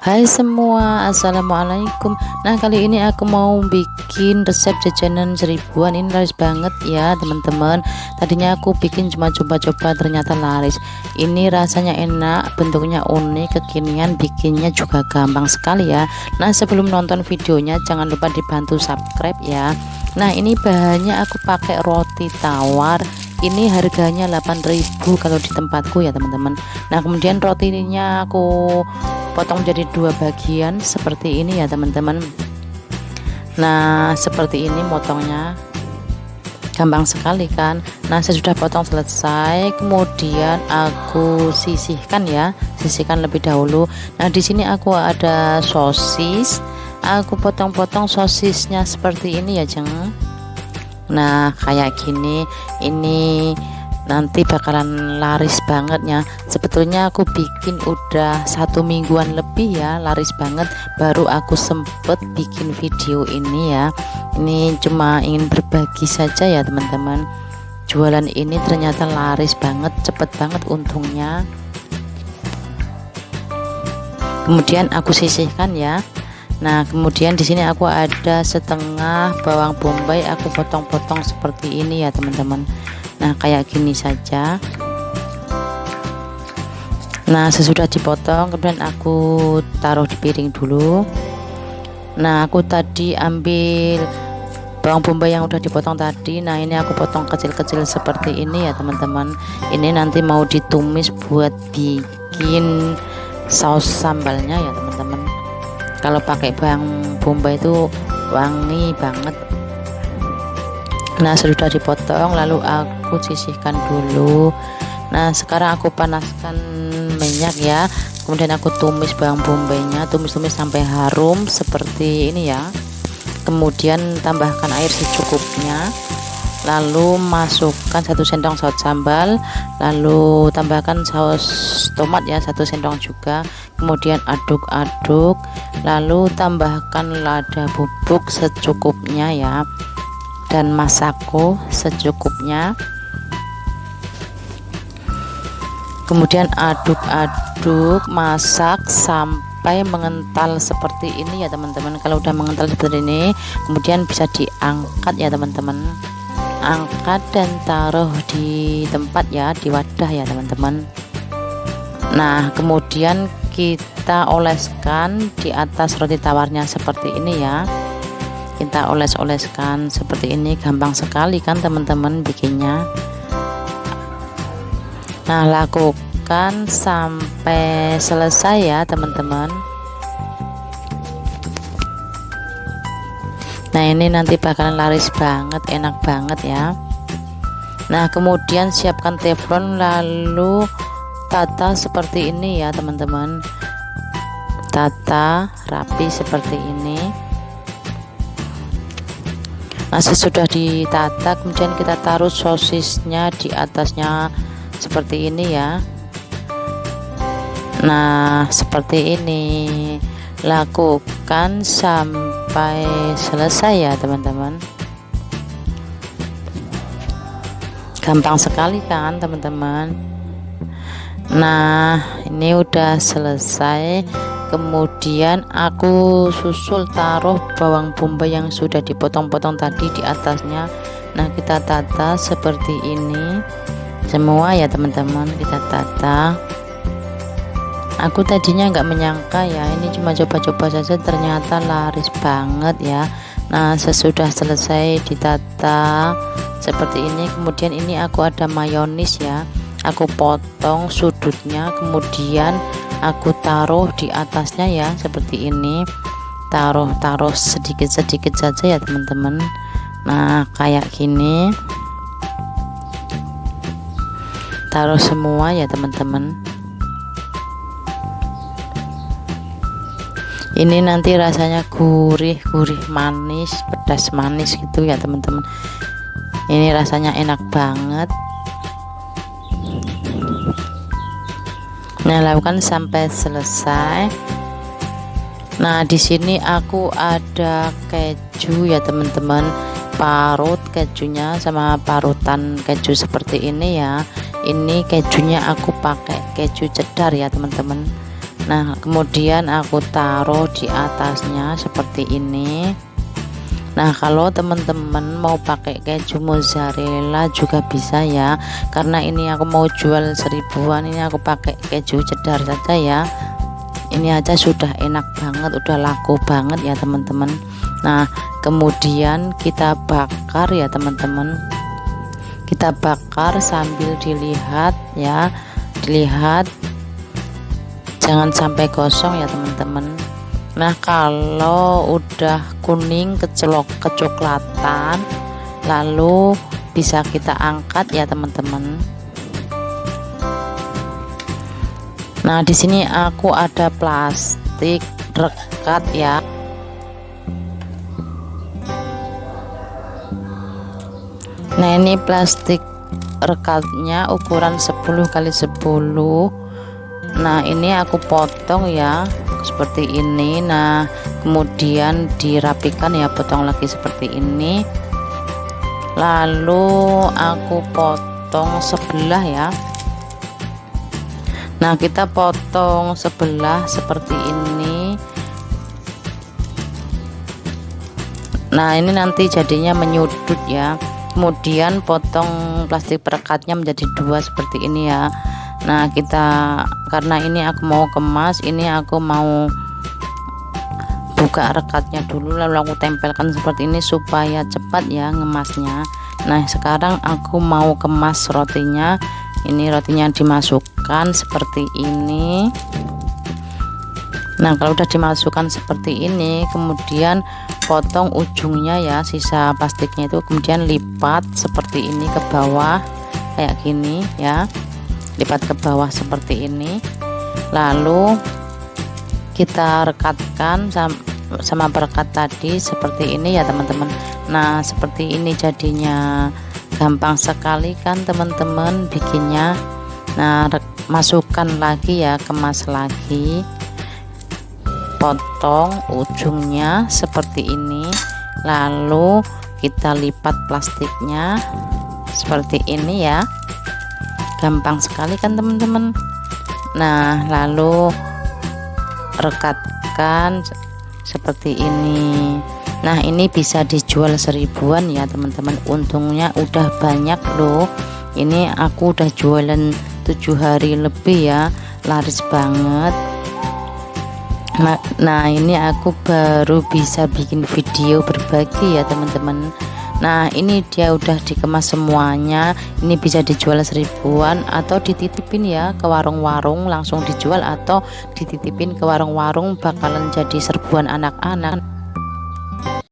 Hai semua, assalamualaikum. Nah, kali ini aku mau bikin resep jajanan seribuan. Ini laris banget ya teman-teman. Tadinya aku bikin cuma coba-coba, ternyata laris. Ini rasanya enak, bentuknya unik, kekinian, bikinnya juga gampang sekali ya. Nah, sebelum nonton videonya jangan lupa dibantu subscribe ya. Nah, ini bahannya aku pakai roti tawar. Ini harganya 8.000 kalau di tempatku ya teman-teman. Nah, kemudian rotinya aku potong jadi dua bagian seperti ini ya teman-teman. Nah, seperti ini motongnya, gampang sekali kan. Nah, saya sudah potong selesai, kemudian aku sisihkan ya, sisihkan lebih dahulu. Nah, di sini aku ada sosis, aku potong-potong sosisnya seperti ini ya jeng. Nah, kayak gini, ini nanti bakalan laris banget ya. Sebetulnya aku bikin udah 1 mingguan lebih ya, laris banget. Baru aku sempet bikin video ini ya. Ini cuma ingin berbagi saja ya teman-teman. Jualan ini ternyata laris banget, cepet banget untungnya. Kemudian aku sisihkan ya. Nah, kemudian di sini aku ada setengah bawang bombay, aku potong-potong seperti ini ya teman-teman. Nah, kayak gini saja. Nah, sesudah dipotong kemudian aku taruh di piring dulu. Nah, aku tadi ambil bawang bombay yang udah dipotong tadi. Nah, ini aku potong kecil-kecil seperti ini ya teman-teman. Ini nanti mau ditumis buat bikin saus sambalnya ya teman-teman. Kalau pakai bawang bombay itu wangi banget. Nah, sudah dipotong lalu aku sisihkan dulu. Nah, sekarang aku panaskan minyak ya, kemudian aku tumis bawang bombaynya, tumis-tumis sampai harum seperti ini ya. Kemudian tambahkan air secukupnya, lalu masukkan 1 sendok saus sambal, lalu tambahkan saus tomat ya 1 sendok juga. Kemudian aduk-aduk, lalu tambahkan lada bubuk secukupnya ya, dan masako secukupnya. Kemudian aduk-aduk, masak sampai mengental seperti ini ya teman-teman. Kalau udah mengental seperti ini, kemudian bisa diangkat ya teman-teman. Angkat dan taruh di tempat ya, di wadah ya teman-teman. Nah, kemudian kita oleskan di atas roti tawarnya seperti ini ya. Kita oles-oleskan seperti ini, gampang sekali kan teman-teman bikinnya. Nah, lakukan sampai selesai ya teman-teman. Nah, ini nanti bakalan laris banget, enak banget ya. Nah, kemudian siapkan teflon lalu tata seperti ini ya teman-teman. Tata rapi seperti ini. Nah, sesudah ditata kemudian kita taruh sosisnya di atasnya seperti ini ya. Nah, seperti ini lakukan sampai selesai ya teman-teman. Gampang sekali kan teman-teman. Nah, ini udah selesai. Kemudian aku susul taruh bawang bombay yang sudah dipotong-potong tadi di atasnya. Nah, kita tata seperti ini semua ya teman-teman, kita tata. Aku tadinya nggak menyangka ya, ini cuma coba-coba saja ternyata laris banget ya. Nah, sesudah selesai ditata seperti ini, kemudian ini aku ada mayonis ya, aku potong sudutnya, kemudian aku taruh di atasnya ya seperti ini. Taruh sedikit-sedikit saja ya teman-teman. Nah, kayak gini, taruh semua ya teman-teman. Ini nanti rasanya gurih manis, pedas manis gitu ya teman-teman. Ini rasanya enak banget. Nah, lakukan sampai selesai. Nah, di sini aku ada keju ya teman-teman, parut kejunya sama parutan keju seperti ini ya. Ini kejunya aku pakai keju cheddar ya teman-teman. Nah kemudian aku taruh di atasnya seperti ini. Nah kalau teman-teman mau pakai keju mozzarella juga bisa ya, karena ini aku mau jual 1000-an, ini aku pakai keju cheddar saja ya. Ini aja sudah enak banget, udah laku banget ya teman-teman. Nah kemudian kita bakar ya teman-teman, kita bakar sambil dilihat ya, dilihat jangan sampai gosong ya teman-teman. Nah kalau udah kuning kecoklatan lalu bisa kita angkat ya teman-teman. Nah di sini aku ada plastik rekat ya. Nah ini plastik rekatnya ukuran 10x10. Nah ini aku potong ya seperti ini. Nah kemudian dirapikan ya, potong lagi seperti ini, lalu aku potong sebelah ya. Nah kita potong sebelah seperti ini. Nah ini nanti jadinya menyudut ya. Kemudian potong plastik perekatnya menjadi 2 seperti ini ya. Nah kita, karena ini aku mau kemas, ini aku mau buka rekatnya dulu lalu aku tempelkan seperti ini supaya cepat ya ngemasnya. Nah sekarang aku mau kemas rotinya. Ini rotinya dimasukkan seperti ini. Nah kalau udah dimasukkan seperti ini, kemudian potong ujungnya ya, sisa plastiknya itu, kemudian lipat seperti ini ke bawah kayak gini ya, lipat ke bawah seperti ini, lalu kita rekatkan sama perekat tadi seperti ini ya teman-teman. Nah seperti ini jadinya, gampang sekali kan teman-teman bikinnya. Nah masukkan lagi ya, kemas lagi, potong ujungnya seperti ini, lalu kita lipat plastiknya seperti ini ya, gampang sekali kan teman-teman. Nah lalu rekatkan seperti ini. Nah ini bisa dijual 1000-an ya teman-teman, untungnya udah banyak loh. Ini aku udah jualan 7 hari lebih ya, laris banget. Nah ini aku baru bisa bikin video berbagi ya teman-teman. Nah ini dia udah dikemas semuanya. Ini bisa dijual 1000-an atau dititipin ya ke warung-warung langsung dijual, atau dititipin ke warung-warung bakalan jadi serbuan anak-anak.